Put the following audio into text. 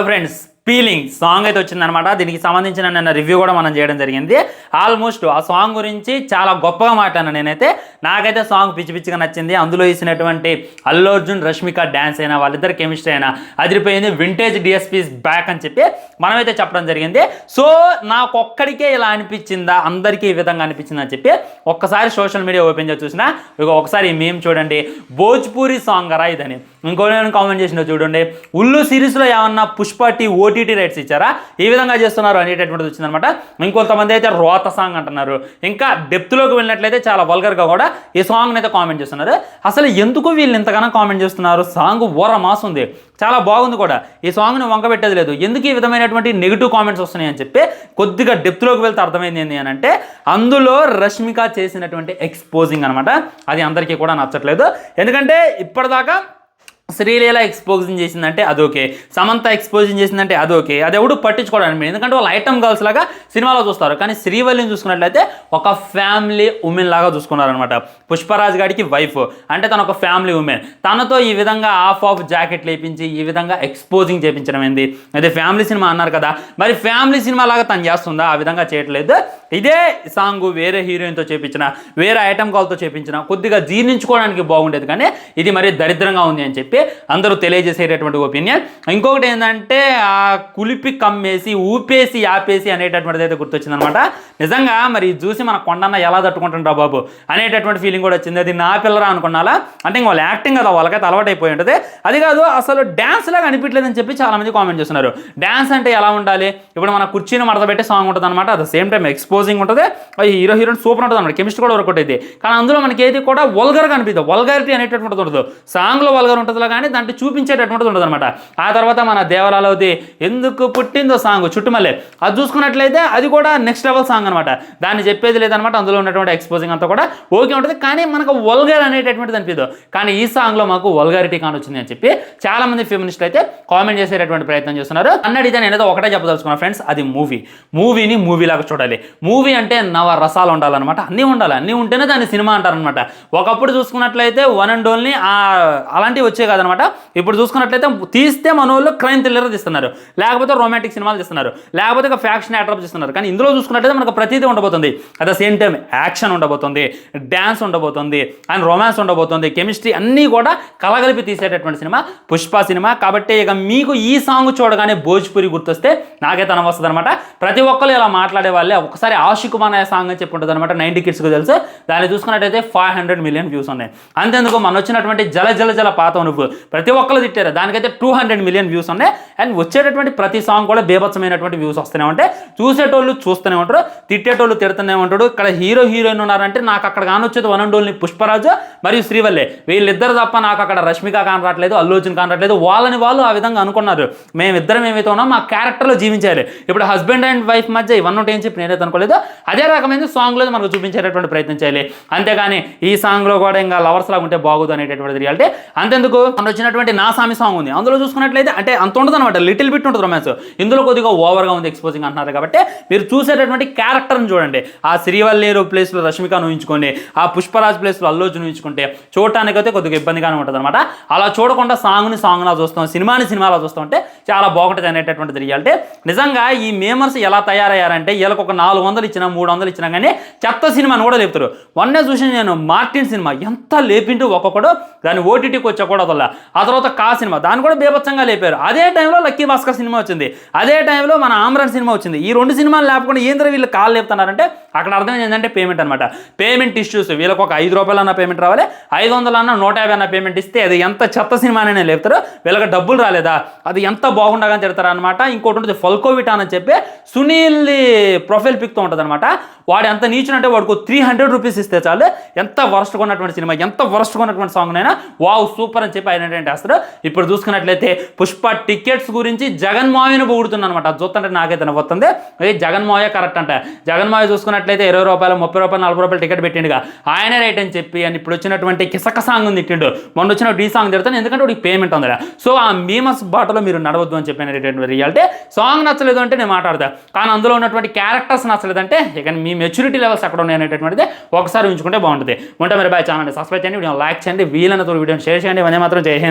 Hello friends, feeling song అయితే వచ్చిందనమాట. దీనికి సంబంధించిన నిన్న రివ్యూ కూడా మనం చేయడం జరిగింది. ఆల్మోస్ట్ ఆ సాంగ్ గురించి చాలా గొప్పగా మాట్లాడాను నేనైతే. నాకైతే సాంగ్ పిచ్చి పిచ్చిగా నచ్చింది. అందులో వేసినటువంటి అల్లు అర్జున్ రష్మిక డ్యాన్స్ అయినా, వాళ్ళిద్దరు కెమిస్ట్రీ అయినా అదిరిపోయింది. వింటేజ్ డిఎస్పీస్ బ్యాక్ అని చెప్పి మనమైతే చెప్పడం జరిగింది. సో నాకు ఒక్కడికే ఇలా అనిపించిందా, అందరికీ ఈ విధంగా అనిపించిందా అని చెప్పి ఒక్కసారి సోషల్ మీడియా ఓపెన్ చేసి చూసినా, ఒకసారి ఈ మేం చూడండి, భోజ్పూరి సాంగ్ రా ఇదని. ఇంకో నేను కామెంట్ చేసిన చూడండి, ఉల్లు సిరీస్లో ఏమన్నా పుష్ప ఓటీటీ రైట్స్ ఇచ్చారా, ఈ విధంగా చేస్తున్నారు అనేటటువంటిది వచ్చిందనమాట. ఇంకొంతమంది అయితే రోత సాంగ్ అంటున్నారు. ఇంకా డెప్త్లోకి వెళ్ళినట్లయితే చాలా వల్గర్గా కూడా ఈ సాంగ్ని అయితే కామెంట్ చేస్తున్నారు. అసలు ఎందుకు వీళ్ళు ఇంతగానో కామెంట్ చేస్తున్నారు? సాంగ్ ఓర మాస్ ఉంది, చాలా బాగుంది కూడా. ఈ సాంగ్ని వంకబెట్టేది లేదు. ఎందుకు ఈ విధమైనటువంటి నెగిటివ్ కామెంట్స్ వస్తున్నాయి అని చెప్పి కొద్దిగా డెప్త్లోకి వెళ్తే అర్థమైంది ఏంటి అని అంటే, అందులో రష్మిక చేసినటువంటి ఎక్స్పోజింగ్ అనమాట. అది అందరికీ కూడా నచ్చట్లేదు. ఎందుకంటే ఇప్పటిదాకా శ్రీలీల ఎక్స్పోజింగ్ చేసిందంటే అదొకే, సమంత ఎక్స్పోజింగ్ చేసిందంటే అదొకే, అది ఎవడు పట్టించుకోవడానికి. ఎందుకంటే వాళ్ళు ఐటమ్ గర్ల్స్ లాగా సినిమాలో చూస్తారు. కానీ శ్రీవల్లిని చూసుకున్నట్లయితే ఒక ఫ్యామిలీ ఉమెన్ లాగా చూసుకున్నారనమాట. పుష్పరాజ్ గారికి వైఫ్ అంటే తను ఒక ఫ్యామిలీ ఉమెన్. తనతో ఈ విధంగా ఆఫ్ జాకెట్ లేపించి ఈ విధంగా ఎక్స్పోజింగ్ చేయించడం ఏంది? అదే ఫ్యామిలీ సినిమా అన్నారు కదా, మరి ఫ్యామిలీ సినిమా లాగా తను చేస్తుందా? ఆ విధంగా చేయట్లేదు. ఇదే సాంగ్ వేరే హీరోయిన్తో చేయించిన, వేరే ఐటమ్ కాల్తో చేయించిన కొద్దిగా జీర్ణించుకోవడానికి బాగుండేది. కానీ ఇది మరీ దరిద్రంగా ఉంది అని చెప్పి అందరూ తెలియజేసేటటువంటి ఒపీనియన్. ఇంకొకటి ఏంటంటే, ఆ కులిపి కమ్మేసి ఊపేసి ఆపేసి అనేటటువంటిది అయితే గుర్తొచ్చిందనమాట. నిజంగా మరి చూసి మన కొండన్న ఎలా తట్టుకుంటుంటా బాబు అనేటటువంటి ఫీలింగ్ కూడా వచ్చింది. అది నా పిల్లరా అనుకున్నాలా అంటే, ఇంక వాళ్ళు యాక్టింగ్ కదా, వాళ్ళకైతే అలవాటు అయిపోయి ఉంటుంది. అది కాదు, అసలు డ్యాన్స్ లాగా అనిపించలేదని చెప్పి చాలామంది కామెంట్ చేస్తున్నారు. డ్యాన్స్ అంటే ఎలా ఉండాలి? ఇప్పుడు మన కుర్చీని మడత పెట్టే సాంగ్ ఉంటుంది అనమాట. At the same time exposing ఉంటుంది. హీరోయిన్ సూపర్ ఉంటుంది అనమాట. కెమిస్ట్రీ కూడా వర్కౌట్ అయితే. కానీ అందులో మనకి ఏది కూడా వల్గర్గా అనిపిస్తుంది. వల్గారిటీ అనేటటువంటిది ఉండదు. సాంగ్లో వల్గర్ ఉంటుంది కానీ దాంట్లో చూపించేటటువంటిది ఉండదు అనమాట. ఆ తర్వాత మన దేవరాలవది ఎందుకు పుట్టిందో సాంగ్ చుట్టుమల్లే, అది చూసుకున్నట్లయితే అది కూడా నెక్స్ట్ లెవెల్ సాంగ్ అనమాట. దాన్ని చెప్పేది లేదనమాట. అందులో ఉన్నటువంటి ఎక్స్పోజింగ్ అంతా కూడా ఓకే ఉంటుంది. కానీ మనకు వల్గర్ అనేటటువంటిది అనిపిదు. కానీ ఈ సాంగ్లో మాకు వల్గారిటీ కానొచ్చింది అని చెప్పి చాలా మంది ఫెమినిస్టులు అయితే కామెంట్ చేసేటటువంటి ప్రయత్నం చేస్తున్నారు. అన్నడితే నేనైతే ఒకటే చెప్పదలుచుకున్నాను ఫ్రెండ్స్, అది మూవీని మూవీలాగా చూడాలి. మూవీ అంటే నవ రసాలు ఉండాలన్నమాట. అన్నీ ఉండాలి. అన్నీ ఉంటేనే దాన్ని సినిమా అంటారనమాట. ఒకప్పుడు చూసుకున్నట్లయితే వన్ అండ్ ఓన్లీ అలాంటివి వచ్చే కాదనమాట. ఇప్పుడు చూసుకున్నట్లయితే తీస్తే మన వాళ్ళు క్రైమ్ థ్రిల్లర్ తీస్తున్నారు, లేకపోతే రొమాంటిక్ సినిమాలు తీస్తున్నారు, లేకపోతే ఒక ఫ్యాక్షన్ యాట్రాప్ తీస్తున్నారు. కానీ ఇందులో చూసుకున్నట్లయితే మనకు ప్రతిదీ ఉండబోతుంది. At the same time action ఉండబోతుంది, డ్యాన్స్ ఉండబోతుంది, అండ్ రొమాన్స్ ఉండబోతుంది, కెమిస్ట్రీ అన్నీ కూడా కలగలిపి తీసేటటువంటి సినిమా పుష్ప సినిమా. కాబట్టి ఇక మీకు ఈ సాంగ్ చూడగానే భోజ్పురి గుర్తొస్తే నాకైతే అనవస్తుంది అనమాట. ప్రతి ఒక్కరు ఇలా మాట్లాడే వాళ్ళే. ఒకసారి ఆషిక్ మాన్ సాంగ్ అని చెప్పి ఉంటుంది అనమాట. 90 కిడ్స్కి తెలుసు. దాన్ని చూసుకున్నట్టయితే 500 మిలియన్ వ్యూస్ ఉన్నాయి. అంతేందుకు మన వచ్చినటువంటి జల పాత నువ్వు ప్రతి ఒక్కరు తిట్టారు, దానికైతే 200 మిలియన్ వ్యూస్ ఉన్నాయి. అండ్ వచ్చేటటువంటి ప్రతి సాంగ్ కూడా బేభత్సమైనటువంటి వ్యూస్ వస్తూనే ఉంటాయి. చూసేటోళ్ళు చూస్తూనే ఉంటారు, తిట్టేటోళ్ళు తిడుతూనే ఉంటాడు. ఇక్కడ హీరోయిన్ ఉన్నారంటే నాకు అక్కడ కానొచ్చేది వన్ అండ్ ఓన్లీ పుష్పరాజు మరియు శ్రీవల్లి. వీళ్ళిద్దరు తప్ప నాకు అక్కడ రష్మిక కానరాట్లేదు, అల్లు అర్జున్ కానరాట్లేదు. వాళ్ళని వాళ్ళు ఆ విధంగా అనుకున్నారు. మేమిద్దరం ఏమైతే ఉన్నాం మా క్యారెక్టర్లో జీవించాలి. ఇప్పుడు హస్బెండ్ అండ్ వైఫ్ మధ్య ఇవన్నీ ఉంటాయని చెప్పి నేనైతే అనుకోలేదు. అదే రకమైన సాంగ్లో మనకు చూపించేటటువంటి ప్రయత్నం చేయాలి. అంతేగాని ఈ సాంగ్లో కూడా ఇంకా లవర్స్ లాగా ఉంటే బాగోదు అనేటటువంటి రియాలిటీ. అంతెందుకు మన వచ్చినటువంటి నా సామి సాంగ్ ఉంది, అందులో చూసుకున్నట్లయితే అంటే అంత ఉంటుంది అనమాట, లిటిల్ బిట్ ఉంటుంది రొమాన్స్. ఇందులో కొద్దిగా ఓవర్గా ఉంది ఎక్స్పోజింగ్ అంటున్నారు. కాబట్టి మీరు చూసేటటువంటి క్యారెక్టర్ని చూడండి. ఆ శ్రీవల్లి ప్లేస్లో రష్మికను ఊహించుకోండి, ఆ పుష్పరాజ్ ప్లేస్లో అల్లు అర్జున్ ఊహించుకుంటే చూడటానికైతే కొద్దిగా ఇబ్బందిగానే ఉంటుంది అనమాట. అలా చూడకుండా సాంగ్లా చూస్తాం, సినిమాలా చూస్తాం అంటే చాలా బాగుంటుంది అనేటటువంటిది రియాలిటీ. నిజంగా ఈ మేమర్స్ ఎలా తయారయ్యారంటే, వీళ్ళకి ఒక 400 ఇచ్చినా 300 ఇచ్చినా కానీ చెత్త సినిమాని కూడా లేపుతారు. మొన్నే చూసి నేను మార్టిన్ సినిమా ఎంత లేపింటూ ఒక్కొక్కడు దాన్ని ఓటీటీకి వచ్చకూడదు. ఆ తర్వాత సినిమా దాన్ని కూడా బేభత్సంగా లేపారు. అదే టైంలో లక్కీ భాస్కర్ సినిమా వచ్చింది, అదే టైంలో మన ఆమ్రాన్ సినిమా వచ్చింది. ఈ 2 సినిమాలు లేపకుండా ఏంద్ర వీళ్ళు కాళ్ళు లేపుతున్నారంటే అక్కడ అర్థం ఏంటంటే పేమెంట్ అనమాట. Payment issues. వీళ్ళకి ఒక 5 రూపాయలు అన్న పేమెంట్ రావాలి, 500 అన్న 150 అన్న పేమెంట్ ఇస్తే అది ఎంత చెత్త సినిమానే లేపుతారు. వీళ్ళకి డబ్బులు రాలేదా, అది ఎంత బాగుండగా తిడతారు అనమాట. ఇంకోటి ఉంటుంది ఫల్కోవిటా అని చెప్పి సునీల్ ప్రొఫైల్ పిక్తో ఉంటుంది అనమాట. వాడు ఎంత నీచునంటే వాడికి 300 రూపీస్ ఇస్తే చాలు ఎంత వరస్ట్గా ఉన్నటువంటి సినిమా, ఎంత వరస్ట్గా ఉన్నటువంటి సాంగ్ అయినా వావ్ సూపర్ అని చెప్పి ఆయన ఏంటంటే వేస్తారు. ఇప్పుడు చూసుకున్నట్లయితే పుష్ప టికెట్స్ గురించి జగన్మోహన్ పొగుడుతుంది అనమాట. అది చూస్తుంటే నాకైతే నవ్వుతుంది. అది జగన్మోహన్ కరెక్ట్ అంట. జగన్మోహన్ చూసుకున్నట్లయితే 20 రూపాయలు 30 రూపాయలు 40 రూపాయలు టికెట్ పెట్టిండుగా ఆయనే రైట్ అని చెప్పి. అని ఇప్పుడు వచ్చినటువంటి కిసక సాంగ్ ఉంది తిట్టిండు, మొన్న వచ్చిన డీ సాంగ్ తిడతాను ఎందుకంటే వాడికి పేమెంట్ ఉంది. సో ఆ మీమస్ బాటలో మీరు నడవద్దు అని చెప్పినటువంటి రియాలిటీ. సాంగ్ నచ్చలేదు అంటే నేను మాట్లాడతా, కానీ అందులో ఉన్నటువంటి క్యారెక్టర్స్ నచ్చలేదంటే ఇక మీ మెచ్యూరిటీ లెవెల్స్ ఎక్కడ ఉన్నాయి అనేటటువంటిది ఒకసారి ఉంచుకుంటే బాగుంటుంది. ఉంటా మీరు బాయ్. ఛానల్ సబ్స్క్రైబ్ చేయండి, వీడియో లైక్ చేయండి, వీలైనంత వీడియోని షేర్ చేయండి. ఇవన్నీ మాత్రం చేయండి.